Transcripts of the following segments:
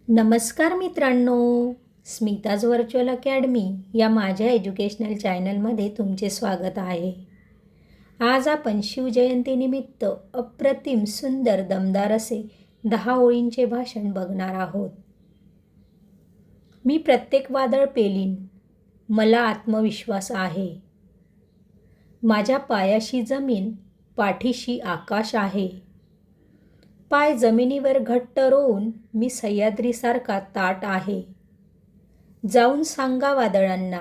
नमस्कार मित्रांनो, Smita's virtual academy या माझ्या एज्युकेशनल चॅनलमध्ये तुमचे स्वागत आहे. आज आपण शिवजयंतीनिमित्त अप्रतिम सुंदर दमदार असे 10 ओळींचे भाषण बघणार आहोत. मी प्रत्येक वादळ पेलीन, मला आत्मविश्वास आहे. माझ्या पायाशी जमीन, पाठीशी आकाश आहे. पाय जमिनीवर घट्ट रोवून मी सह्याद्रीसारखा ताठ आहे. जाऊन सांगा वादळांना,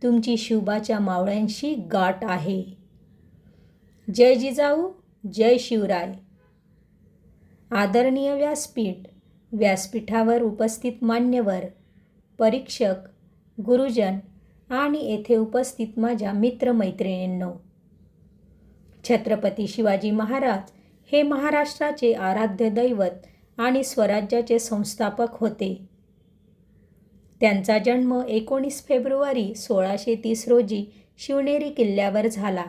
तुमची शिवबाच्या मावळ्यांशी गाठ आहे. जय जिजाऊ, जय शिवराय. आदरणीय व्यासपीठ, व्यासपीठावर उपस्थित मान्यवर, परीक्षक, गुरुजन आणि येथे उपस्थित माझ्या मित्रमैत्रिणींनो. छत्रपती शिवाजी महाराज हे महाराष्ट्राचे आराध्य दैवत आणि स्वराज्याचे संस्थापक होते. त्यांचा जन्म 19 फेब्रुवारी 1630 रोजी शिवनेरी किल्ल्यावर झाला.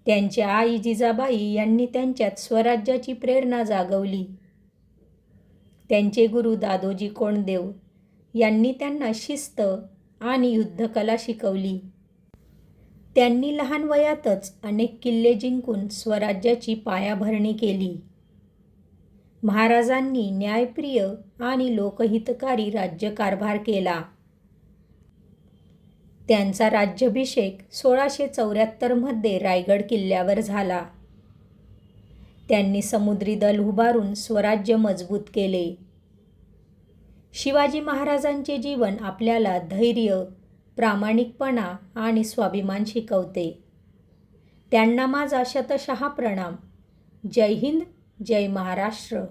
त्यांच्या आई जिजाबाई यांनी त्यांच्यात स्वराज्याची प्रेरणा जागवली. त्यांचे गुरु दादोजी कोंडदेव यांनी त्यांना शिस्त आणि युद्धकला शिकवली. त्यांनी लहान वयातच अनेक किल्ले जिंकून स्वराज्याची पायाभरणी केली. महाराजांनी न्यायप्रिय आणि लोकहितकारी राज्यकारभार केला. त्यांचा राज्याभिषेक 1674 मध्ये रायगड किल्ल्यावर झाला. त्यांनी समुद्री दल उभारून स्वराज्य मजबूत केले. शिवाजी महाराजांचे जीवन आपल्याला धैर्य, प्रामाणिकपणा आणि स्वाभिमान शिकवते. त्यांना माझा शतशः प्रणाम. जय हिंद, जय महाराष्ट्र.